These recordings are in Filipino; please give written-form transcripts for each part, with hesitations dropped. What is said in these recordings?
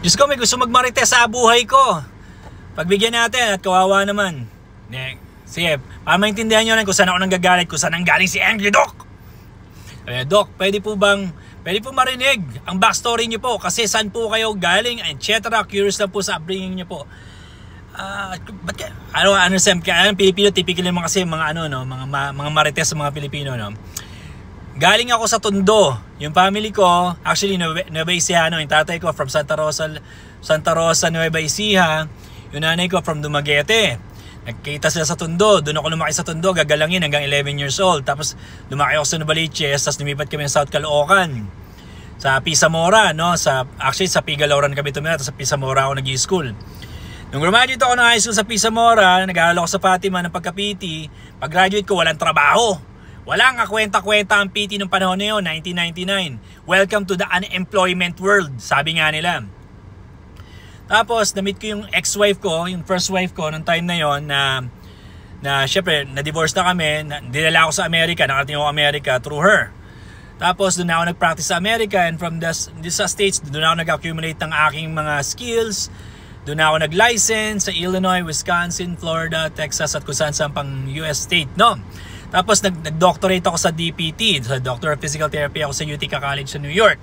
Diyos ko, may gusto magmarites sa buhay ko. Pagbigyan natin at kawawa naman. Sige, para maintindihan nyo rin kung saan ako nanggagalit, kung saan nanggaling si Angry Doc. Doc, pwede po marinig ang backstory nyo po kasi saan po kayo galing, etc. Curious lang po sa upbringing nyo po. Pilipino, typical naman kasi mga mga marites sa mga Pilipino, no? Galing ako sa Tondo. Yung family ko, actually Nueva Ecija, yung tatay ko from Santa Rosa, Nueva Ecija. Yung nanay ko from Dumaguete. Nagkita sila sa Tondo. Doon ako lumaki sa Tondo, gagalangin hanggang 11 years old. Tapos lumaki ako sa Novaliches, tapos lumipat kami sa South Caloocan. Sa Pisamora, no? Actually sa Pigaloran kami tumira, tapos sa Pisamora ako nag-i-school. Nung graduate ako ng high school sa Pisamora, nag-aaral ako sa Fatima ng pagka-PT. Pag-graduate ko, walang trabaho. Walang kakwenta-kwenta ang PT nung panahon na yun, 1999. Welcome to the unemployment world, sabi nga nila. Tapos, na-meet ko yung ex-wife ko, yung first wife ko, nung time na yon na syempre, na-divorce na kami, dinala ako sa Amerika, nakarating ako Amerika through her. Tapos, doon ako nag-practice sa Amerika, and from sa States, doon ako nag-accumulate ng aking mga skills. Doon ako nag-license sa Illinois, Wisconsin, Florida, Texas, at kung saan pang US state, no? Tapos nag-doctorate ako sa DPT, sa Doctor of Physical Therapy ako sa Utica College sa New York.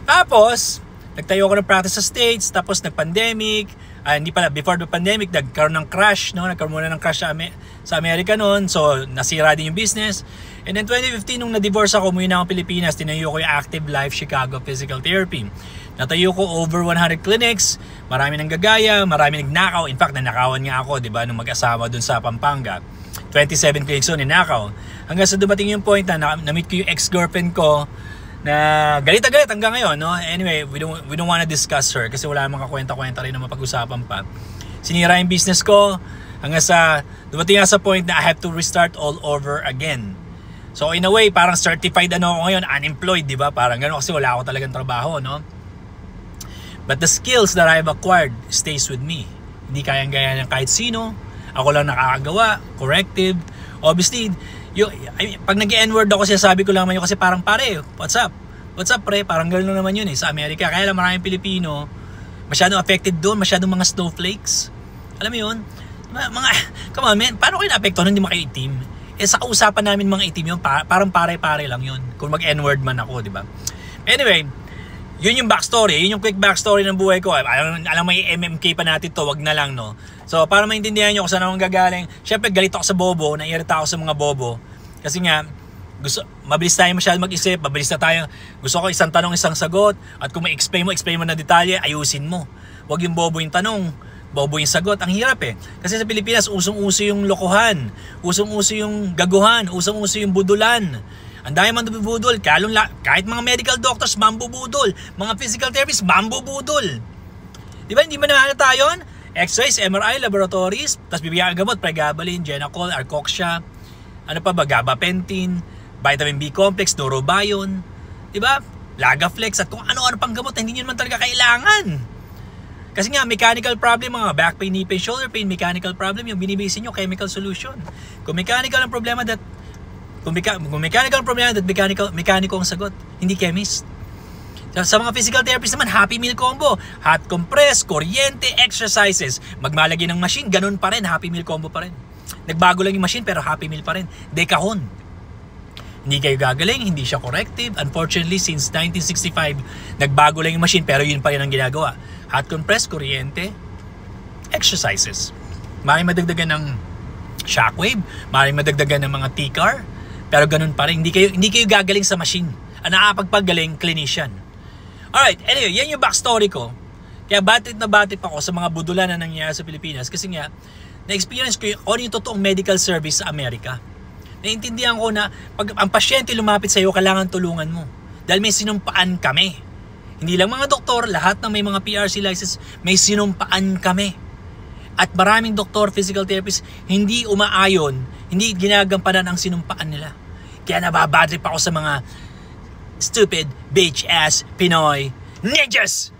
Tapos, nagtayo ako ng practice sa States, tapos nag-pandemic, before the pandemic, nagkaroon ng crash, no? Nagkaroon muna ng crash sa Amerika noon, so nasira din yung business. And then 2015, nung na-divorce ako, umuwi na ako Pilipinas, tinayo ko yung Active Life Chicago Physical Therapy. Natayo ko over 100 clinics, marami nang gagaya, marami nagnakaw. In fact, nanakawan nga ako, di ba, nung mag-asawa dun sa Pampanga. 27 clinics yun, ninakaw. Hanggang sa dumating yung point na na-meet ko yung ex-girlfriend ko na galit hanggang ngayon, no? Anyway, we don't wanna discuss her kasi wala namang kakwenta-kwenta rin na mapag-usapan pa. Sinira yung business ko hanggang sa dumating nga sa point na I have to restart all over again. So in a way, parang certified ako ngayon, unemployed, di ba? Parang gano'n kasi wala ako talagang trabaho, no? But the skills that I've acquired stays with me. Hindi kayang-gaya ng kahit sino. Ako lang nakakagawa, corrective. Obviously, pag nag-N-word ako, sabi ko lang naman yun kasi parang pare, what's up? What's up pre? Parang gano'n naman yun sa Amerika. Kaya lang maraming Pilipino, masyadong affected doon, masyadong mga snowflakes. Alam mo yun? Come on man, paano kayo na-apektuhan hindi makaitim? Sa usapan namin mga itim yun, parang pare-pare lang yun. Kung mag-N-word man ako, di ba? Anyway, yun yung backstory, yun yung quick backstory ng buhay ko. Alam may MMK pa natin to, wag na lang, no? So, para maintindihan nyo kung saan akong gagaling, syempre galit ako sa bobo, naiirita ako sa mga bobo. Kasi nga, mabilis tayo masyado mag-isip, mabilis na tayo, gusto ko isang tanong, isang sagot, at kung explain mo na detalye, ayusin mo. Wag yung bobo yung tanong, bobo yung sagot. Ang hirap eh. Kasi sa Pilipinas, usong-uso yung lokohan, usong-uso yung gaguhan, usong-uso yung budulan. Ang dami man bubudol, kahit mga medical doctors, mambubudol. Mga physical therapists, mambubudol. Di ba, hindi ba nahalata yun? X-rays, MRI, laboratories, tapos bibigyan ang gamot, pregabalin, Genacol, Arcoxia, ano pa ba, gabapentin, vitamin B complex, Neurobion, di ba? Lagaflex, at kung ano-ano pang gamot, hindi nyo naman talaga kailangan. Kasi nga, mechanical problem, mga back pain, knee pain, shoulder pain, mechanical problem, yung binibisin nyo, chemical solution. Kung mechanical ang problema, mechanical ang sagot, hindi chemist. Sa mga physical therapist naman, happy meal combo, hot compress, kuryente, exercises, magmalagay ng machine, ganun pa rin, happy meal combo pa rin. Nagbago lang yung machine pero happy meal pa rin. Dekahon. Hindi kayo gagaling, hindi siya corrective. Unfortunately, since 1965, nagbago lang yung machine pero yun pa rin ang ginagawa. Hot compress, kuryente, exercises. Maaaring madagdagan ng shockwave, maaaring madagdagan ng mga T-car, pero ganun pa rin. Hindi kayo gagaling sa machine. Ang nakapagpagaling, clinician. Alright, anyway, yan yung backstory ko. Kaya batit pa ako sa mga budulan na nangyayari sa Pilipinas kasi nga, na-experience ko yung ano yung totoong medical service sa Amerika. Naintindihan ko na pag ang pasyente lumapit sa iyo, kailangan tulungan mo. Dahil may sinumpaan kami. Hindi lang mga doktor, lahat na may mga PRC license, may sinumpaan kami. At maraming doktor, physical therapist, hindi umaayon, hindi ginagampanan ang sinumpaan nila. Kaya nababadrip ako sa mga stupid, bitch-ass, Pinoy ninjas!